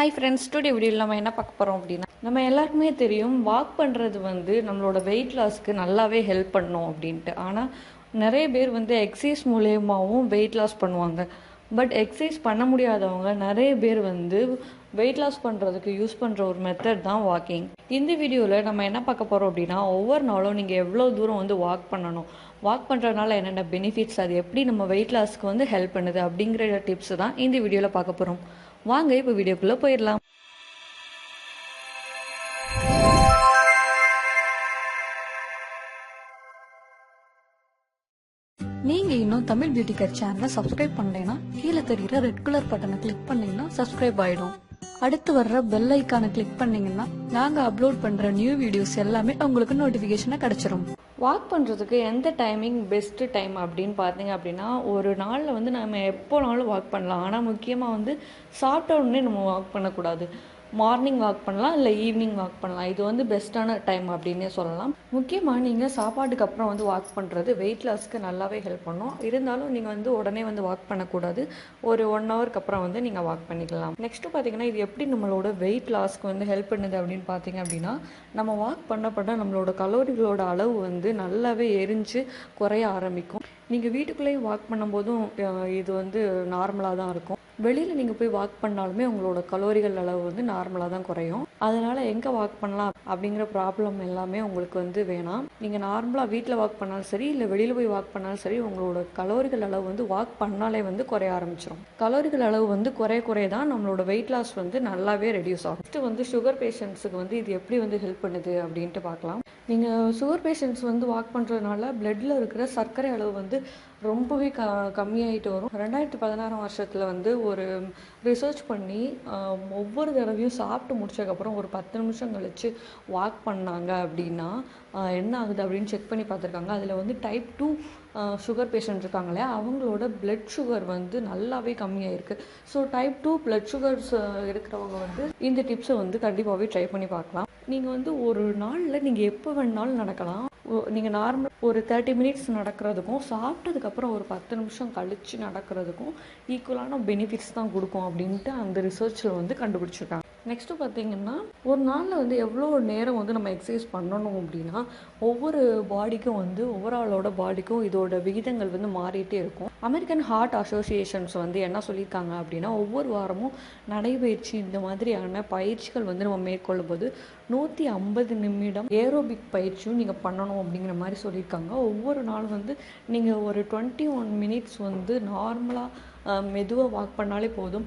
Hi friends, today வீடியோவில் நம்ம என்ன பார்க்க போகிறோம் அப்படின்னா, நம்ம எல்லாருக்குமே தெரியும் வாக் பண்ணுறது வந்து நம்மளோட வெயிட் லாஸ்க்கு நல்லாவே ஹெல்ப் பண்ணும் அப்படின்ட்டு. ஆனால் நிறைய பேர் வந்து எக்ஸசைஸ் மூலயமாவும் வெயிட் லாஸ் பண்ணுவாங்க. பட் எக்ஸசைஸ் பண்ண முடியாதவங்க நிறைய பேர் வந்து வெயிட் லாஸ் பண்ணுறதுக்கு யூஸ் பண்ணுற ஒரு மெத்தட் தான் வாக்கிங். இந்த வீடியோவில் நம்ம என்ன பார்க்க போகிறோம் அப்படின்னா, ஒவ்வொரு நாளும் நீங்கள் எவ்வளோ தூரம் வந்து வாக் பண்ணணும், வாக் பண்ணுறதுனால என்னென்ன பெனிஃபிட்ஸ், அது எப்படி நம்ம வெயிட் லாஸ்க்கு வந்து ஹெல்ப் பண்ணுது அப்படிங்கிற டிப்ஸ் தான் இந்த வீடியோவில் பார்க்க போகிறோம். வாங்க இப்போ வீடியோக்குள்ளே போயிடலாம். நீங்க இன்னும் தமிழ் பியூட்டி கேர் சேனலை சப்ஸ்கிரைப் பண்ணலைன்னா கீழே தெரியுற ரெட் கலர் பட்டனை கிளிக் பண்ணீங்கன்னா சப்ஸ்கிரைப் ஆயிடும். அடுத்து வர்ற பெல் ஐக்கானை கிளிக் பண்ணீங்கன்னா நாங்க அப்லோட் பண்ற நியூ வீடியோஸ் எல்லாமே உங்களுக்கு நோட்டிபிகேஷனா கிடைச்சிரும். வாக் பண்ணுறதுக்கு எந்த டைமிங் பெஸ்ட்டு டைம் அப்படின்னு பார்த்தீங்க அப்படின்னா, ஒரு நாளில் வந்து நம்ம எப்போனாலும் வாக் பண்ணலாம். ஆனால் முக்கியமாக வந்து சாப்பிட்ட உடனே நம்ம வாக் பண்ணக்கூடாது. மார்னிங் வாக் பண்ணலாம், இல்லை ஈவினிங் வாக் பண்ணலாம். இது வந்து பெஸ்ட்டான டைம் அப்படின்னே சொல்லலாம். முக்கியமாக நீங்கள் சாப்பாட்டுக்கு அப்புறம் வந்து வாக் பண்ணுறது வெயிட் லாஸ்க்கு நல்லாவே ஹெல்ப் பண்ணும். இருந்தாலும் நீங்கள் வந்து உடனே வந்து வாக் பண்ணக்கூடாது. ஒரு 1 ஹவருக்கு அப்புறம் வந்து நீங்கள் வாக் பண்ணிக்கலாம். நெக்ஸ்ட்டு பார்த்தீங்கன்னா, இது எப்படி நம்மளோட வெயிட் லாஸ்க்கு வந்து ஹெல்ப் பண்ணுது அப்படின்னு பார்த்தீங்க அப்படின்னா, நம்ம வாக் பண்ண நம்மளோட கலோரிகளோட அளவு வந்து நல்லாவே எரிஞ்சு குறைய ஆரம்பிக்கும். நீங்கள் வீட்டுக்குள்ளேயே வாக் பண்ணும்போதும் இது வந்து நார்மலாக தான் இருக்கும். வெளியில் நீங்கள் போய் வாக் பண்ணாலுமே உங்களோட கலோரிகள் அளவு வந்து நார்மலாக தான் குறையும். அதனால் எங்கே வாக் பண்ணலாம் அப்படிங்கிற ப்ராப்ளம் எல்லாமே உங்களுக்கு வந்து வேணாம். நீங்கள் நார்மலாக வீட்டில் வாக் பண்ணாலும் சரி, இல்லை வெளியில் போய் வாக் பண்ணாலும் சரி, உங்களோட கலோரிகள் அளவு வந்து வாக் பண்ணாலே வந்து குறைய ஆரம்பிச்சிடும். கலோரிகள் அளவு வந்து குறைய தான் நம்மளோட வெயிட் லாஸ் வந்து நல்லாவே ரெடியூஸ் ஆகும். ஃபஸ்ட்டு வந்து சுகர் பேஷண்ட்ஸுக்கு வந்து இது எப்படி வந்து ஹெல்ப் பண்ணுது அப்படின்ட்டு பார்க்கலாம். நீங்கள் சுகர் பேஷண்ட்ஸ் வந்து வாக் பண்ணுறதுனால பிளட்டில் இருக்கிற சர்க்கரை அளவு வந்து ரொம்பவே கம்மியாகிட்டு வரும். 2016 வருஷத்தில் வந்து ஒரு ரிசர்ச் பண்ணி ஒவ்வொரு தடவையும் சாப்பிட்டு முடிச்சதுக்கப்புறம் ஒரு 10 நிமிஷம் கழித்து வாக் பண்ணாங்க அப்படின்னா என்ன ஆகுது அப்படின்னு செக் பண்ணி பார்த்துருக்காங்க. அதில் வந்து டைப் 2 சுகர் பேஷண்ட் இருக்காங்க இல்லையா, அவங்களோட பிளட் சுகர் வந்து நல்லாவே கம்மியாயிருக்கு. ஸோ டைப் 2 பிளட் சுகர்ஸ் இருக்கிறவங்க வந்து இந்த டிப்ஸை வந்து கண்டிப்பாகவே ட்ரை பண்ணி பார்க்கலாம். நீங்கள் வந்து ஒரு நாளில் நீங்கள் எப்போ வேணாலும் நடக்கலாம். நீங்கள் நார்மல் ஒரு 30 மினிட்ஸ் நடக்கிறதுக்கும் சாப்பிட்டதுக்கப்புறம் ஒரு 10 நிமிஷம் கழித்து நடக்கிறதுக்கும் ஈக்குவலான பெனிஃபிட்ஸ் தான் கொடுக்கும் அப்படின்ட்டு அந்த ரிசர்ச்சில் வந்து கண்டுபிடிச்சிருக்காங்க. நெக்ஸ்ட்டு பார்த்தீங்கன்னா, ஒரு நாளில் வந்து எவ்வளோ நேரம் வந்து நம்ம எக்ஸசைஸ் பண்ணணும் அப்படின்னா, ஒவ்வொரு பாடிக்கும் வந்து ஒவ்வொரு ஆளோட பாடிக்கும் இதோட விகிதங்கள் வந்து மாறிட்டே இருக்கும். அமெரிக்கன் ஹார்ட் அசோசியேஷன்ஸ் வந்து என்ன சொல்லியிருக்காங்க அப்படின்னா, ஒவ்வொரு வாரமும் நடைபயிற்சி இந்த மாதிரியான பயிற்சிகள் வந்து நம்ம மேற்கொள்ளும் போது 150 நிமிடம் ஏரோபிக் பயிற்சியும் நீங்கள் பண்ணணும் அப்படிங்கிற மாதிரி சொல்லியிருக்காங்க. ஒவ்வொரு நாளும் வந்து நீங்கள் ஒரு 21 மினிட்ஸ் வந்து நார்மலாக மெதுவாக வாக் பண்ணாலே போதும்.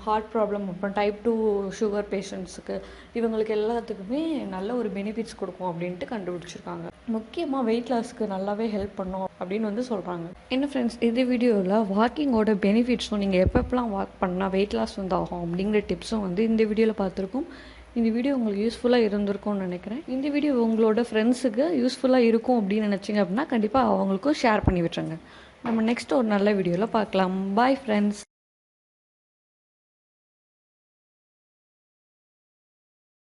ஹார்ட் ப்ராப்ளம், அப்புறம் டைப் 2 சுகர் பேஷண்ட்ஸுக்கு, இவங்களுக்கு எல்லாத்துக்குமே நல்ல ஒரு பெனிஃபிட்ஸ் கொடுக்கும் அப்படின்ட்டு கண்டுபிடிச்சிருக்காங்க. முக்கியமாக வெயிட் லாஸ்க்கு நல்லாவே ஹெல்ப் பண்ணும் அப்படின்னு வந்து சொல்கிறாங்க. என்ன ஃப்ரெண்ட்ஸ், இந்த வீடியோவில் வாக்கிங்கோட பெனிஃபிட்ஸும் நீங்கள் எப்பப்பெல்லாம் வாக் பண்ணால் வெயிட் லாஸ் வந்து ஆகும் அப்படிங்கிற டிப்ஸும் வந்து இந்த வீடியோவில் பார்த்துருக்கோம். இந்த வீடியோ உங்களுக்கு யூஸ்ஃபுல்லாக இருந்திருக்கும்னு நினைக்கிறேன். இந்த வீடியோ உங்களோட ஃப்ரெண்ட்ஸுக்கு யூஸ்ஃபுல்லாக இருக்கும் அப்படின்னு நினச்சிங்க அப்படின்னா கண்டிப்பாக அவங்களுக்கும் ஷேர் பண்ணி விட்டுருங்க. நம்ம நெக்ஸ்ட் ஒரு நல்ல வீடியோவில் பார்க்கலாம். Bye friends.